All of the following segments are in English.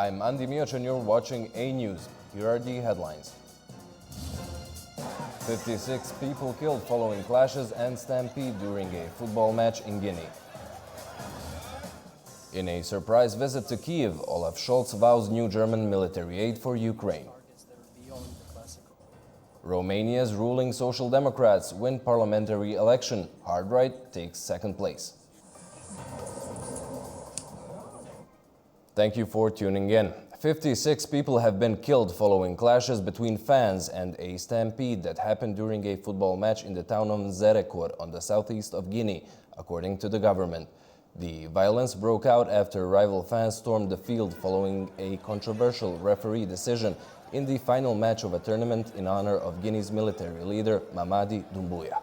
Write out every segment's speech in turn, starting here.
I'm Andy Mioch and you're watching A News. Here are the headlines. 56 people killed following clashes and stampede during a football match in Guinea. In a surprise visit to Kiev, Olaf Scholz vows new German military aid for Ukraine. Romania's ruling Social Democrats win parliamentary election. Hard right takes second place. Thank you for tuning in. 56 people have been killed following clashes between fans and a stampede that happened during a football match in the town of Zerekor on the southeast of Guinea, according to the government. The violence broke out after rival fans stormed the field following a controversial referee decision in the final match of a tournament in honor of Guinea's military leader, Mamadi Doumbouya.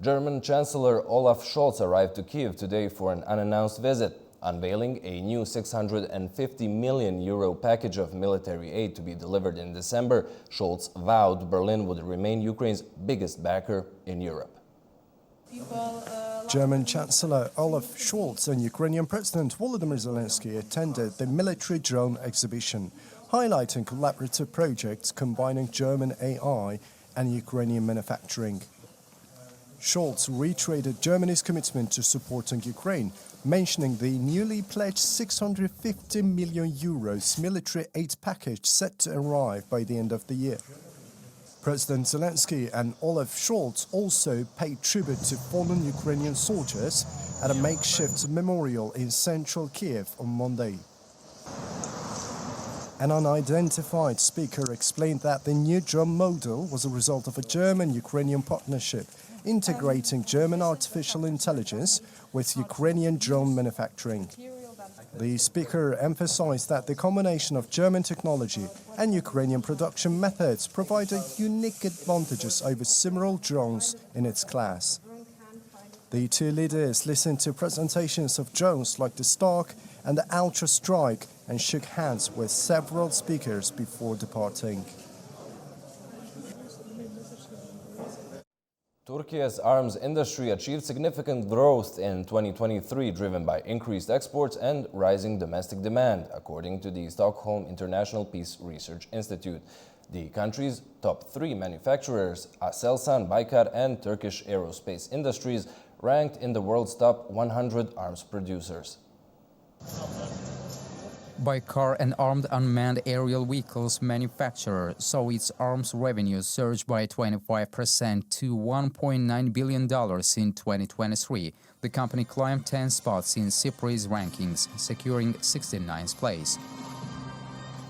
German Chancellor Olaf Scholz arrived to Kiev today for an unannounced visit, unveiling a new €650 million package of military aid to be delivered in December. Scholz vowed Berlin would remain Ukraine's biggest backer in Europe. German Chancellor Olaf Scholz and Ukrainian President Volodymyr Zelensky attended the military drone exhibition, highlighting collaborative projects combining German AI and Ukrainian manufacturing. Scholz reiterated Germany's commitment to supporting Ukraine, mentioning the newly pledged €650 million military aid package set to arrive by the end of the year. President Zelensky and Olaf Scholz also paid tribute to fallen Ukrainian soldiers at a makeshift memorial in central Kiev on Monday. An unidentified speaker explained that the new drone model was a result of a German-Ukrainian partnership integrating German artificial intelligence with Ukrainian drone manufacturing. The speaker emphasized that the combination of German technology and Ukrainian production methods provided unique advantages over similar drones in its class. The two leaders listened to presentations of drones like the Stark and the Ultra Strike and shook hands with several speakers before departing. Turkey's arms industry achieved significant growth in 2023, driven by increased exports and rising domestic demand, according to the Stockholm International Peace Research Institute. The country's top three manufacturers, Aselsan, Baykar and Turkish Aerospace Industries, ranked in the world's top 100 arms producers. Baykar, an armed unmanned aerial vehicles manufacturer, saw its arms revenues surge by 25% to $1.9 billion in 2023. The company climbed 10 spots in CEPRI's rankings, securing 69th place.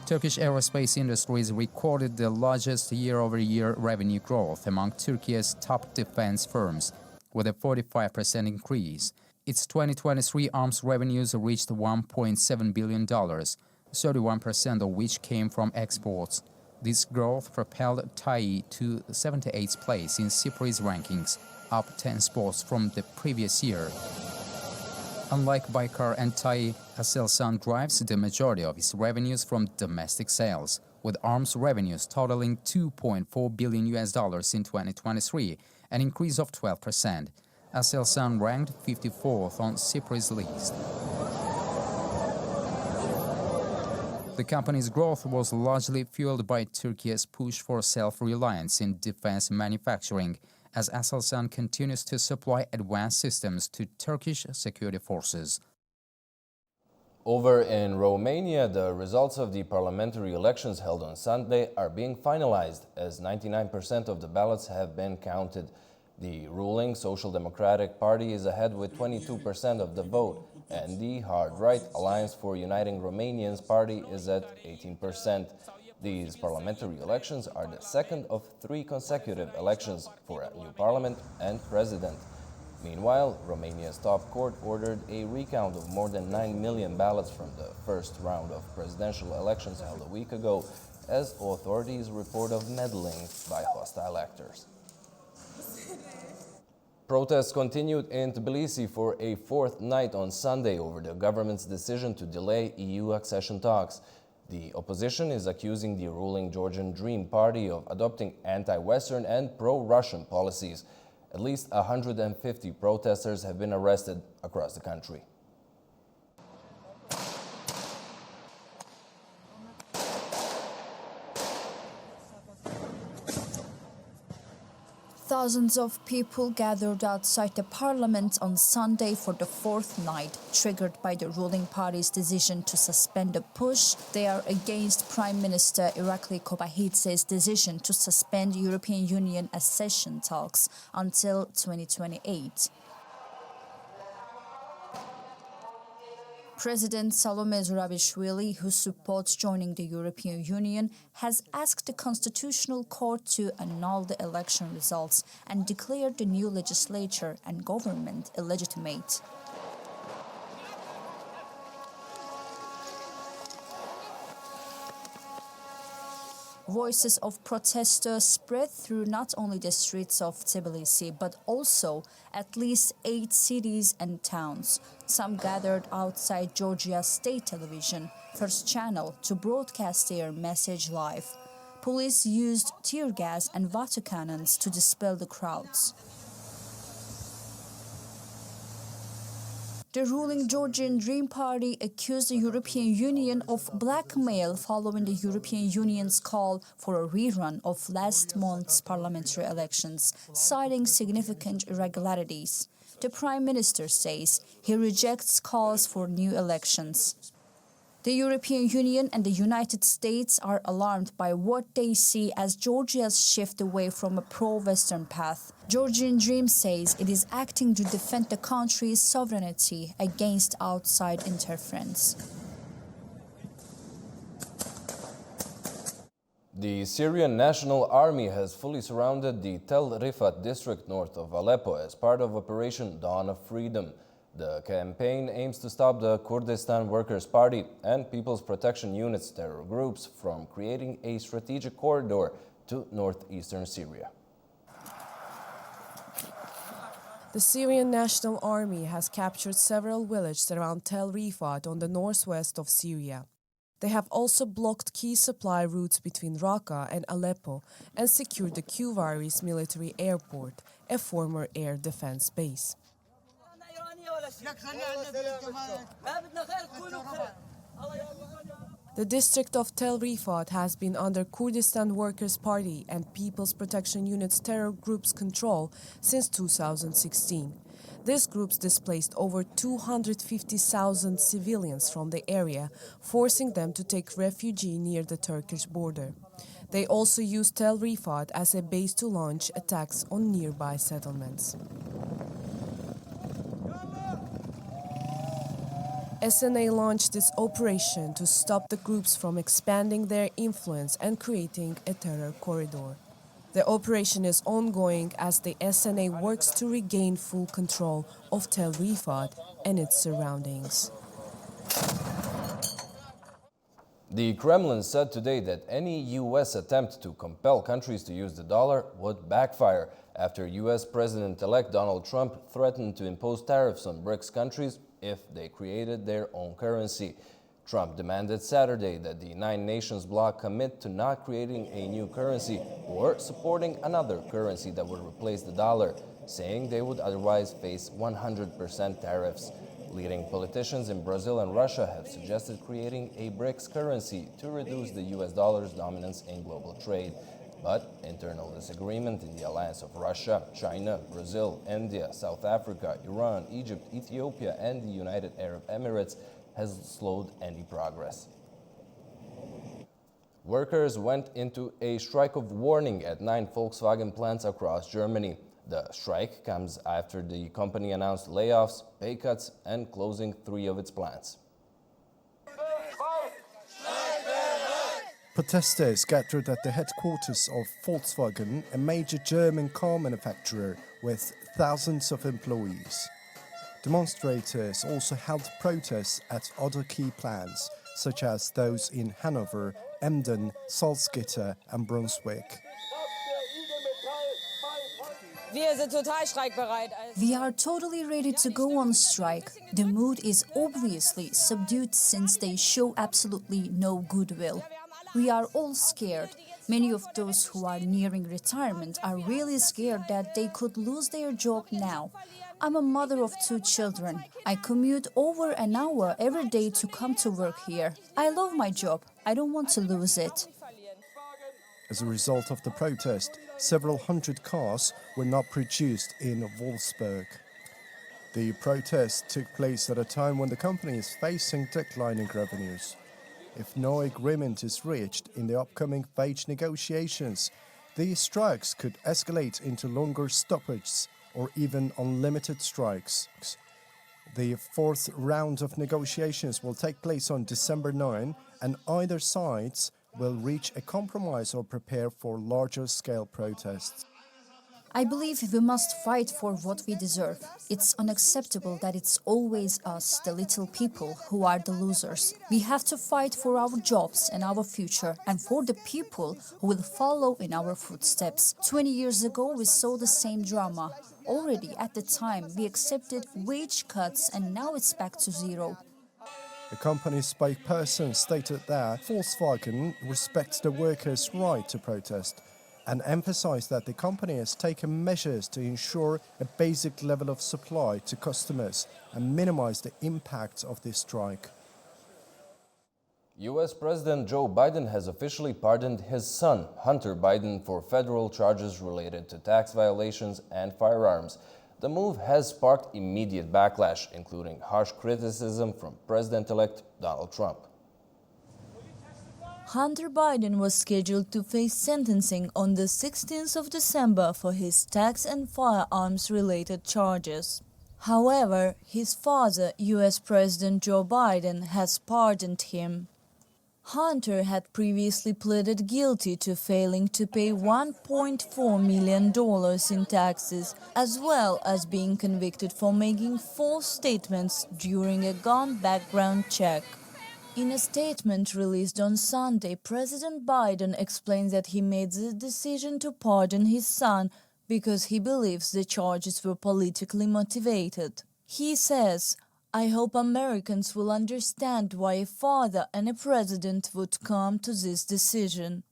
Turkish Aerospace Industries recorded the largest year-over-year revenue growth among Turkey's top defense firms, with a 45% increase. Its 2023 arms revenues reached $1.7 billion, 31% of which came from exports. This growth propelled TAI to 78th place in CEPRI's rankings, up 10 spots from the previous year. Unlike Baykar and TAI, Aselsan drives the majority of its revenues from domestic sales, with arms revenues totaling $2.4 billion in 2023, an increase of 12%. Aselsan ranked 54th on CEPRI's list. The company's growth was largely fueled by Turkey's push for self-reliance in defense manufacturing, as Aselsan continues to supply advanced systems to Turkish security forces. Over in Romania, the results of the parliamentary elections held on Sunday are being finalized, as 99% of the ballots have been counted. The ruling Social Democratic Party is ahead with 22% of the vote, and the hard-right Alliance for Uniting Romanians party is at 18%. These parliamentary elections are the second of 3 consecutive elections for a new parliament and president. Meanwhile, Romania's top court ordered a recount of more than 9 million ballots from the first round of presidential elections held a week ago, as authorities report of meddling by hostile actors. Protests continued in Tbilisi for a 4th night on Sunday over the government's decision to delay EU accession talks. The opposition is accusing the ruling Georgian Dream Party of adopting anti-Western and pro-Russian policies. At least 150 protesters have been arrested across the country. Thousands of people gathered outside the parliament on Sunday for the fourth night, triggered by the ruling party's decision to suspend the push. They are against Prime Minister Irakli Kobakhidze's decision to suspend European Union accession talks until 2028. President Salome Zurabishvili, who supports joining the European Union, has asked the Constitutional Court to annul the election results and declare the new legislature and government illegitimate. Voices of protesters spread through not only the streets of Tbilisi, but also at least 8 cities and towns. Some gathered outside Georgia's state television, First Channel, to broadcast their message live. Police used tear gas and water cannons to dispel the crowds. The ruling Georgian Dream Party accused the European Union of blackmail following the European Union's call for a rerun of last month's parliamentary elections, citing significant irregularities. The Prime Minister says he rejects calls for new elections. The European Union and the United States are alarmed by what they see as Georgia's shift away from a pro-Western path. Georgian Dream says it is acting to defend the country's sovereignty against outside interference. The Syrian National Army has fully surrounded the Tel Rifat district north of Aleppo as part of Operation Dawn of Freedom. The campaign aims to stop the Kurdistan Workers' Party and People's Protection Unit's terror groups from creating a strategic corridor to northeastern Syria. The Syrian National Army has captured several villages around Tel Rifat on the northwest of Syria. They have also blocked key supply routes between Raqqa and Aleppo and secured the Kuvaris military airport, a former air defense base. The district of Tel Rifat has been under Kurdistan Workers' Party and People's Protection Unit's terror group's control since 2016. These groups displaced over 250,000 civilians from the area, forcing them to take refuge near the Turkish border. They also used Tel Rifat as a base to launch attacks on nearby settlements. SNA launched this operation to stop the groups from expanding their influence and creating a terror corridor. The operation is ongoing as the SNA works to regain full control of Tel Rifat and its surroundings. The Kremlin said today that any U.S. attempt to compel countries to use the dollar would backfire after U.S. President-elect Donald Trump threatened to impose tariffs on BRICS countries if they created their own currency. Trump demanded Saturday that the 9 nations bloc commit to not creating a new currency or supporting another currency that would replace the dollar, saying they would otherwise face 100% tariffs. Leading politicians in Brazil and Russia have suggested creating a BRICS currency to reduce the US dollar's dominance in global trade. But internal disagreement in the alliance of Russia, China, Brazil, India, South Africa, Iran, Egypt, Ethiopia, and the United Arab Emirates has slowed any progress. Workers went into a strike of warning at 9 Volkswagen plants across Germany. The strike comes after the company announced layoffs, pay cuts, and closing 3 of its plants. Protesters gathered at the headquarters of Volkswagen, a major German car manufacturer with thousands of employees. Demonstrators also held protests at other key plants, such as those in Hanover, Emden, Salzgitter and Brunswick. We are totally ready to go on strike. The mood is obviously subdued since they show absolutely no goodwill. We are all scared. Many of those who are nearing retirement are really scared that they could lose their job now. I'm a mother of 2 children. I commute over an hour every day to come to work here. I love my job. I don't want to lose it. As a result of the protest, several hundred cars were not produced in Wolfsburg. The protest took place at a time when the company is facing declining revenues. If no agreement is reached in the upcoming wage negotiations, these strikes could escalate into longer stoppages or even unlimited strikes. The fourth round of negotiations will take place on December 9, and either sides will reach a compromise or prepare for larger-scale protests. I believe we must fight for what we deserve. It's unacceptable that it's always us, the little people, who are the losers. We have to fight for our jobs and our future, and for the people who will follow in our footsteps. 20 years ago, we saw the same drama. Already at the time, we accepted wage cuts, and now it's back to zero. The company's spokesperson stated that Volkswagen respects the workers' right to protest and emphasized that the company has taken measures to ensure a basic level of supply to customers and minimize the impact of this strike. U.S. President Joe Biden has officially pardoned his son, Hunter Biden, for federal charges related to tax violations and firearms. The move has sparked immediate backlash, including harsh criticism from President-elect Donald Trump. Hunter Biden was scheduled to face sentencing on the 16th of December for his tax and firearms-related charges. However, his father, U.S. President Joe Biden, has pardoned him. Hunter had previously pleaded guilty to failing to pay $1.4 million in taxes, as well as being convicted for making false statements during a gun background check. In a statement released on Sunday, President Biden explained that he made the decision to pardon his son because he believes the charges were politically motivated. He says, "I hope Americans will understand why a father and a president would come to this decision."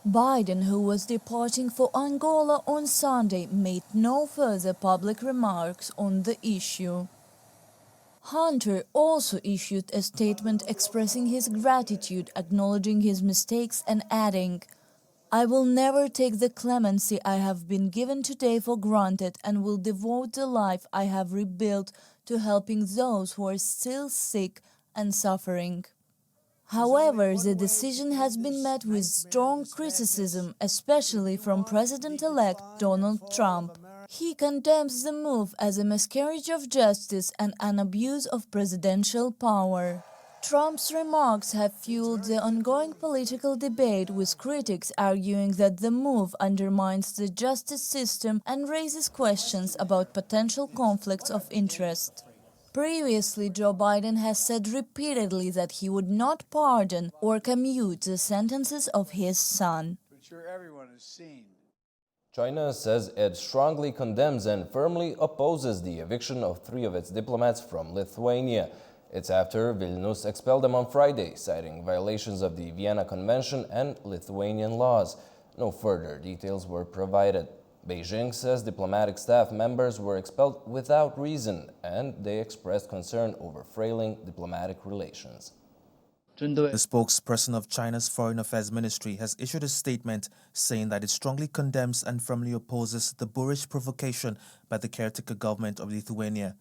Biden, who was departing for Angola on Sunday, made no further public remarks on the issue. Hunter also issued a statement expressing his gratitude, acknowledging his mistakes and adding, "I will never take the clemency I have been given today for granted and will devote the life I have rebuilt to helping those who are still sick and suffering." However, the decision has been met with strong criticism, especially from President-elect Donald Trump. He condemns the move as a miscarriage of justice and an abuse of presidential power. Trump's remarks have fueled the ongoing political debate, with critics arguing that the move undermines the justice system and raises questions about potential conflicts of interest. Previously, Joe Biden has said repeatedly that he would not pardon or commute the sentences of his son. China says it strongly condemns and firmly opposes the eviction of 3 of its diplomats from Lithuania. It's after Vilnius expelled them on Friday, citing violations of the Vienna Convention and Lithuanian laws. No further details were provided. Beijing says diplomatic staff members were expelled without reason, and they expressed concern over frailing diplomatic relations. The spokesperson of China's Foreign Affairs Ministry has issued a statement saying that it strongly condemns and firmly opposes the boorish provocation by the caretaker government of Lithuania.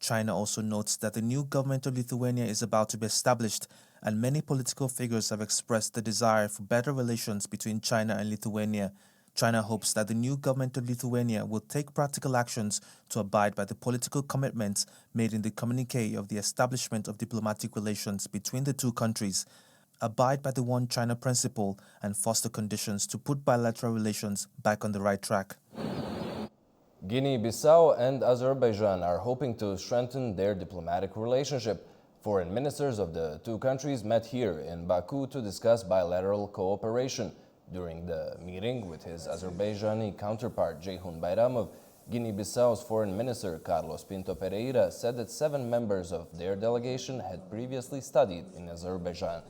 China also notes that the new government of Lithuania is about to be established, and many political figures have expressed the desire for better relations between China and Lithuania. China hopes that the new government of Lithuania will take practical actions to abide by the political commitments made in the communique of the establishment of diplomatic relations between the two countries, abide by the One China principle, and foster conditions to put bilateral relations back on the right track. Guinea-Bissau and Azerbaijan are hoping to strengthen their diplomatic relationship. Foreign ministers of the two countries met here in Baku to discuss bilateral cooperation. During the meeting with his Azerbaijani counterpart Ceyhun Bayramov, Guinea-Bissau's foreign minister Carlos Pinto Pereira said that 7 members of their delegation had previously studied in Azerbaijan.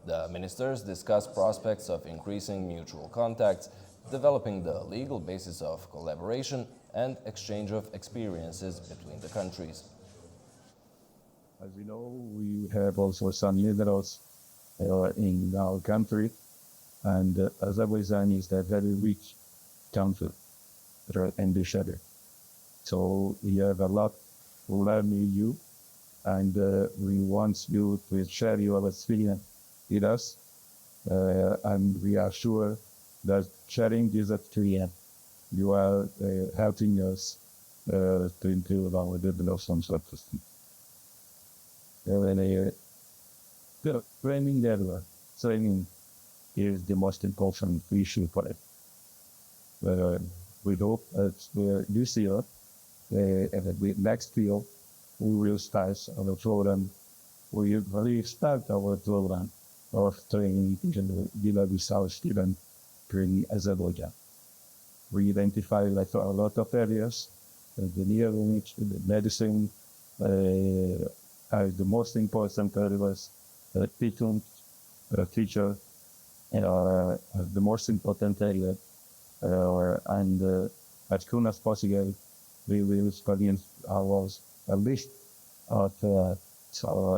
The ministers discussed prospects of increasing mutual contacts, developing the legal basis of collaboration, and exchange of experiences between the countries. As you know, we have also some minerals in our country, And Azerbaijan is a very rich country in this area. So we have a lot to learn with you, and we want you to share your experience with us. And we are sure that sharing this experience, you are helping us to improve our development strategy. Training is the most important issue for it. We hope that this year, next year, we will start our program. We will start our program of training in Guinea-Bissau students in Azerbaijan. We identify a lot of areas, engineering, medicine, are the most important areas, teacher, the most important area, and as soon as possible, we will study a list of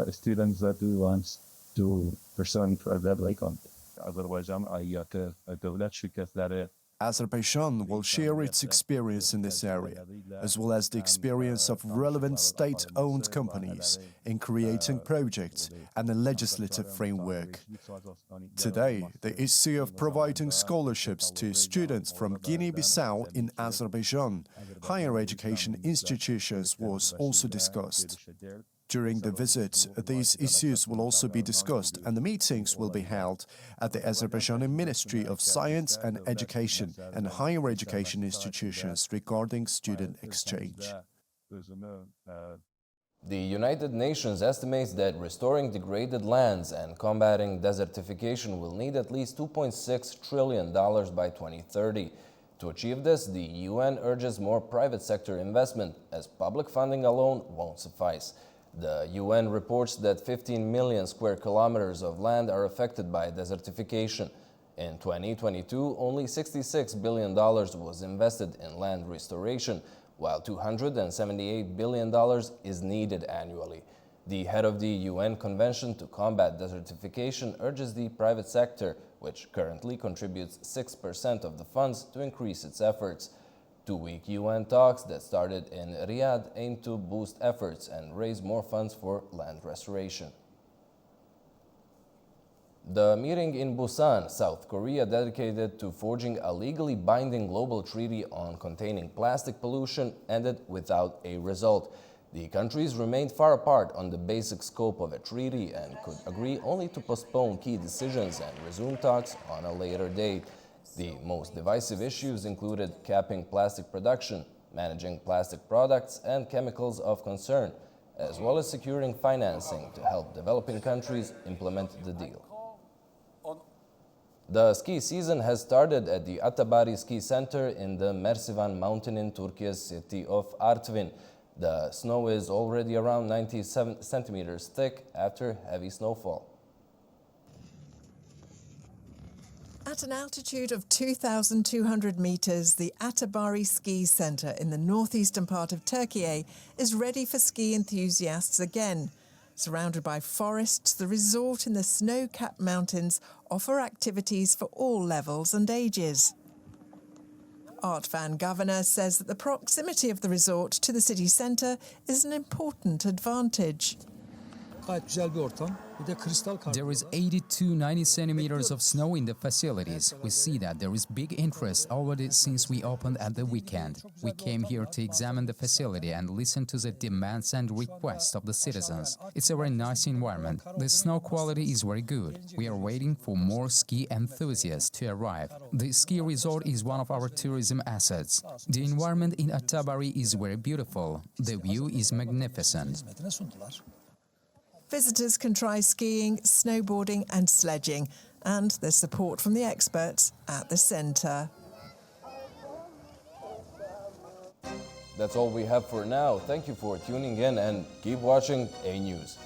students that we want to present for Azerbaijan. Azerbaijan ayakı devlet şirketleri. Azerbaijan will share its experience in this area, as well as the experience of relevant state-owned companies in creating projects and a legislative framework. Today, the issue of providing scholarships to students from Guinea-Bissau in Azerbaijan, higher education institutions was also discussed. During the visit, these issues will also be discussed, and the meetings will be held at the Azerbaijani Ministry of Science and Education and higher education institutions regarding student exchange. The United Nations estimates that restoring degraded lands and combating desertification will need at least $2.6 trillion by 2030. To achieve this, the UN urges more private sector investment, as public funding alone won't suffice. The UN reports that 15 million square kilometers of land are affected by desertification. In 2022, only $66 billion was invested in land restoration, while $278 billion is needed annually. The head of the UN Convention to Combat Desertification urges the private sector, which currently contributes 6% of the funds, to increase its efforts. Two-week UN talks that started in Riyadh aim to boost efforts and raise more funds for land restoration. The meeting in Busan, South Korea, dedicated to forging a legally binding global treaty on containing plastic pollution, ended without a result. The countries remained far apart on the basic scope of a treaty and could agree only to postpone key decisions and resume talks on a later date. The most divisive issues included capping plastic production, managing plastic products and chemicals of concern, as well as securing financing to help developing countries implement the deal. The ski season has started at the Atabari Ski Center in the Mersivan mountain in Turkey's city of Artvin. The snow is already around 97 centimeters thick after heavy snowfall. At an altitude of 2,200 meters, the Atabari Ski Center in the northeastern part of Turkey is ready for ski enthusiasts again. Surrounded by forests, the resort in the snow-capped mountains offer activities for all levels and ages. Artvan Governor says that the proximity of the resort to the city centre is an important advantage. There is 80 to 90 centimeters of snow in the facilities. We see that there is big interest already since we opened at the weekend. We came here to examine the facility and listen to the demands and requests of the citizens. It's a very nice environment. The snow quality is very good. We are waiting for more ski enthusiasts to arrive. The ski resort is one of our tourism assets. The environment in Atabari is very beautiful. The view is magnificent. Visitors can try skiing, snowboarding and sledging, and there's support from the experts at the centre. That's all we have for now. Thank you for tuning in and keep watching A News.